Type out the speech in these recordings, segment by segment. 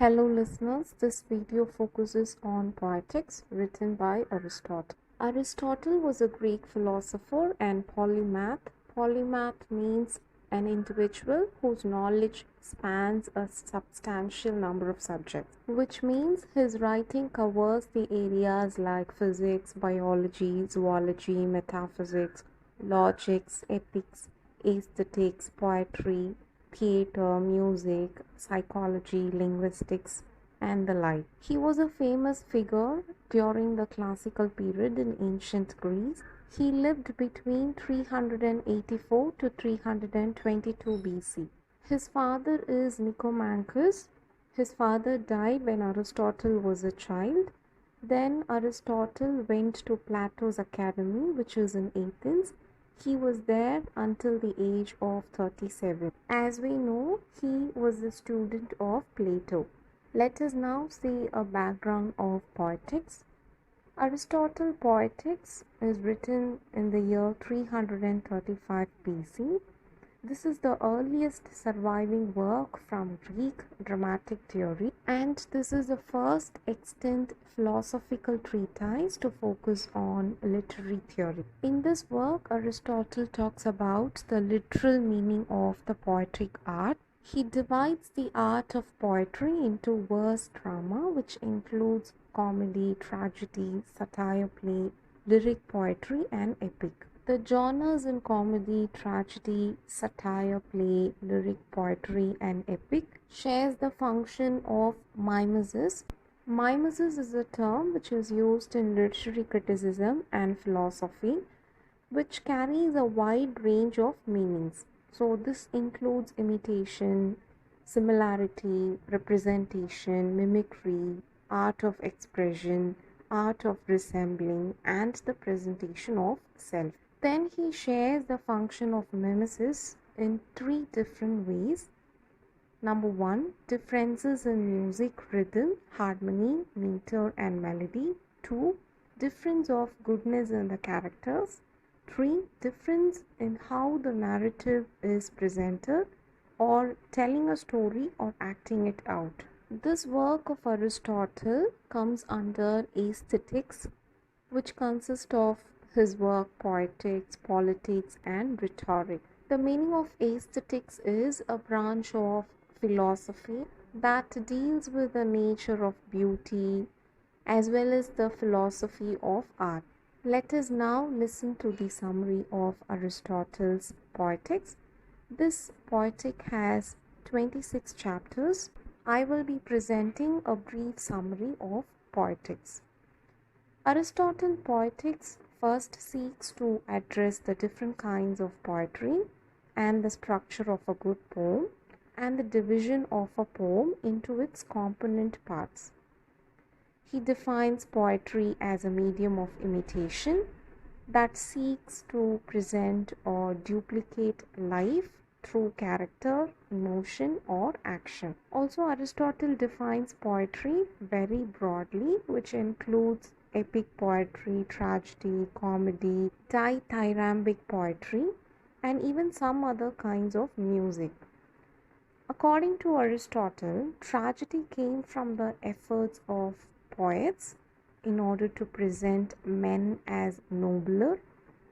Hello listeners, this video focuses on Poetics written by Aristotle. Aristotle was a Greek philosopher and polymath. Polymath means an individual whose knowledge spans a substantial number of subjects, which means his writing covers the areas like physics, biology, zoology, metaphysics, logics, ethics, aesthetics, poetry, theatre, music, psychology, linguistics, and the like. He was a famous figure during the classical period in ancient Greece. He lived between 384 to 322 BC. His father is Nicomachus. His father died when Aristotle was a child. Then Aristotle went to Plato's academy, which is in Athens. He was there until the age of 37. As we know, he was a student of Plato. Let us now see a background of Poetics. Aristotle Poetics is written in the year 335 BC. This is the earliest surviving work from Greek dramatic theory, and this is the first extant philosophical treatise to focus on literary theory. In this work, Aristotle talks about the literal meaning of the poetic art. He divides the art of poetry into verse drama, which includes comedy, tragedy, satire play, lyric poetry, and epic. The genres in comedy, tragedy, satire play, lyric poetry, and epic shares the function of mimesis. Mimesis is a term which is used in literary criticism and philosophy, which carries a wide range of meanings. So this includes imitation, similarity, representation, mimicry, art of expression, art of resembling, and the presentation of self. Then he shares the function of mimesis in three different ways. Number one, differences in music, rhythm, harmony, meter, and melody. 2. Difference of goodness in the characters. 3. Difference in how the narrative is presented, or telling a story or acting it out. This work of Aristotle comes under aesthetics, which consists of his work Poetics, Politics, and Rhetoric. The meaning of aesthetics is a branch of philosophy that deals with the nature of beauty as well as the philosophy of art. Let us now listen to the summary of Aristotle's Poetics. This poetic has 26 chapters. I will be presenting a brief summary of Poetics. Aristotle Poetics first seeks to address the different kinds of poetry and the structure of a good poem and the division of a poem into its component parts. He defines poetry as a medium of imitation that seeks to present or duplicate life through character, emotion, or action. Also, Aristotle defines poetry very broadly, which includes epic poetry, tragedy, comedy, dithyrambic poetry, and even some other kinds of music. According to Aristotle, tragedy came from the efforts of poets in order to present men as nobler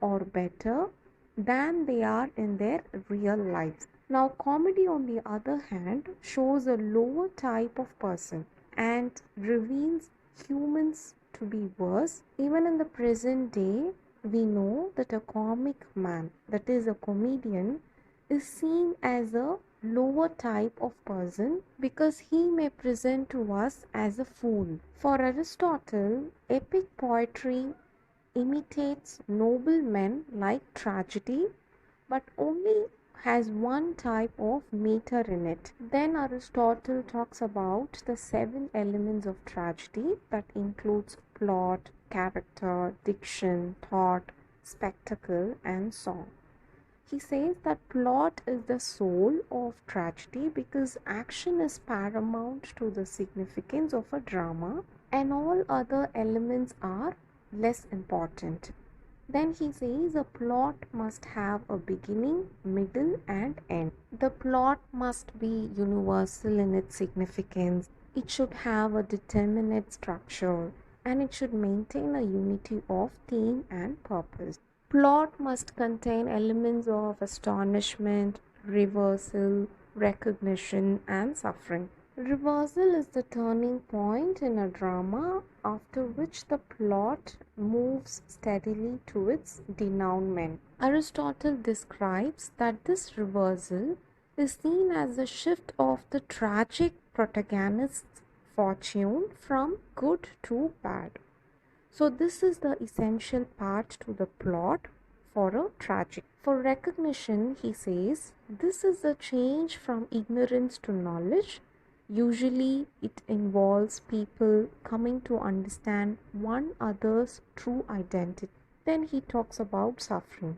or better than they are in their real lives. Now, comedy, on the other hand, shows a lower type of person and reveals humans to be worse. Even in the present day, we know that a comic man, that is a comedian, is seen as a lower type of person because he may present to us as a fool. For Aristotle, epic poetry imitates noble men like tragedy, but only has one type of meter in it. Then Aristotle talks about the 7 elements of tragedy that includes plot, character, diction, thought, spectacle, and song. He says that plot is the soul of tragedy because action is paramount to the significance of a drama and all other elements are less important. Then he says a plot must have a beginning, middle, and end. The plot must be universal in its significance. It should have a determinate structure and it should maintain a unity of theme and purpose. Plot must contain elements of astonishment, reversal, recognition, and suffering. Reversal is the turning point in a drama after which the plot moves steadily to its denouement. Aristotle describes that this reversal is seen as a shift of the tragic protagonist's fortune from good to bad. So, this is the essential part to the plot for a tragic. For recognition, he says, this is a change from ignorance to knowledge. Usually, it involves people coming to understand one another's true identity. Then he talks about suffering.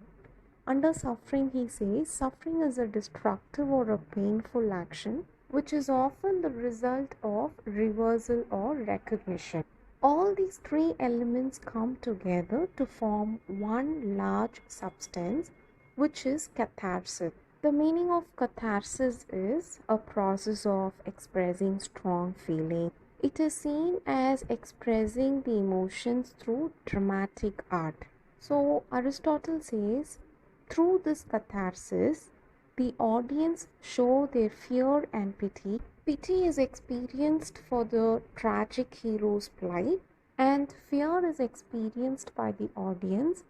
Under suffering, he says, suffering is a destructive or a painful action which is often the result of reversal or recognition. All these three elements come together to form one large substance, which is catharsis. The meaning of catharsis is a process of expressing strong feeling. It is seen as expressing the emotions through dramatic art. So, Aristotle says, through this catharsis, the audience show their fear and pity. Pity is experienced for the tragic hero's plight, and fear is experienced by the audience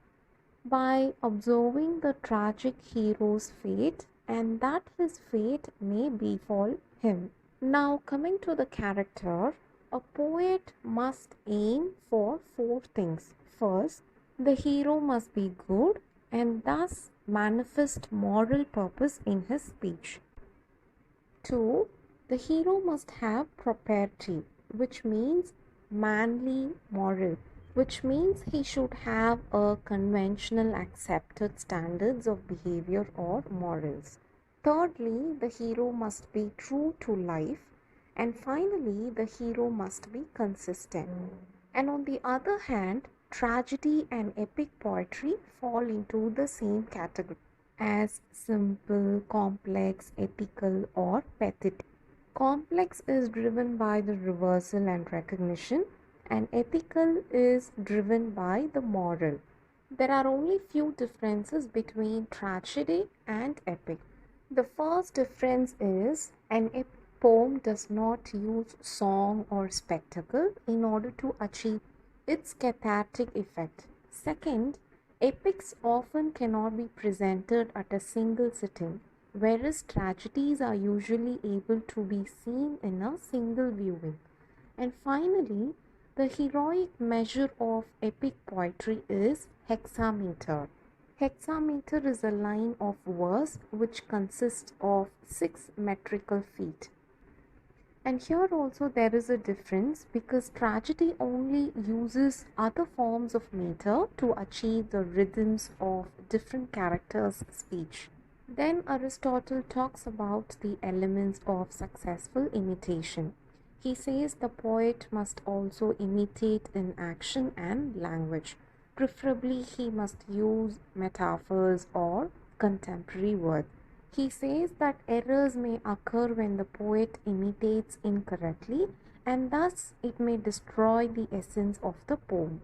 by observing the tragic hero's fate and that his fate may befall him. Now, coming to the character, a poet must aim for four things. First, the hero must be good and thus manifest moral purpose in his speech. 2. The hero must have propriety, which means manly moral, which means he should have a conventional accepted standards of behavior or morals. Thirdly, the hero must be true to life. And finally, the hero must be consistent. And on the other hand, tragedy and epic poetry fall into the same category as simple, complex, epical, or pathetic. Complex is driven by the reversal and recognition, and ethical is driven by the moral. There are only few differences between tragedy and epic. The first difference is an epic poem does not use song or spectacle in order to achieve its cathartic effect. Second, epics often cannot be presented at a single sitting, whereas tragedies are usually able to be seen in a single viewing. And finally, the heroic measure of epic poetry is hexameter. Hexameter is a line of verse which consists of 6 metrical feet. And here also there is a difference because tragedy only uses other forms of meter to achieve the rhythms of different characters' speech. Then Aristotle talks about the elements of successful imitation. He says the poet must also imitate in action and language. Preferably, he must use metaphors or contemporary words. He says that errors may occur when the poet imitates incorrectly, and thus it may destroy the essence of the poem.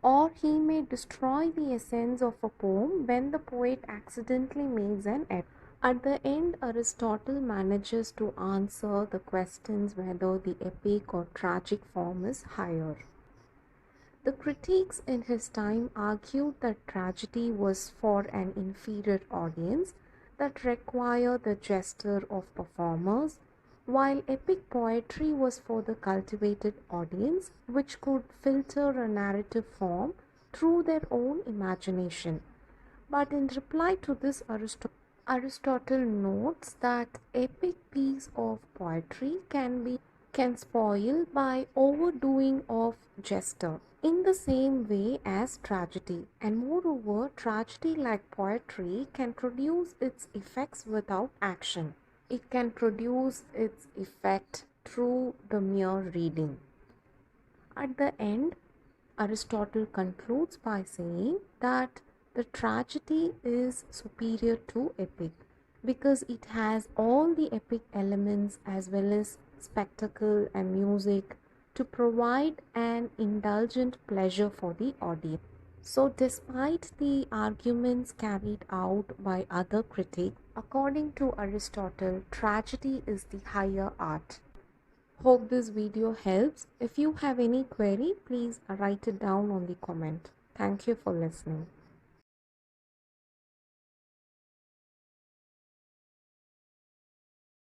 Or he may destroy the essence of a poem when the poet accidentally makes an error. At the end, Aristotle manages to answer the questions whether the epic or tragic form is higher. The critics in his time argued that tragedy was for an inferior audience that required the gesture of performers, while epic poetry was for the cultivated audience which could filter a narrative form through their own imagination. But in reply to this, Aristotle notes that epic piece of poetry can spoil by overdoing of gesture in the same way as tragedy, and moreover tragedy like poetry can produce its effects without action. It can produce its effect through the mere reading. At the end, Aristotle concludes by saying that The tragedy is superior to epic because it has all the epic elements as well as spectacle and music to provide an indulgent pleasure for the audience. So, despite the arguments carried out by other critics, according to Aristotle, tragedy is the higher art. Hope this video helps. If you have any query, please write it down on the comment. Thank you for listening.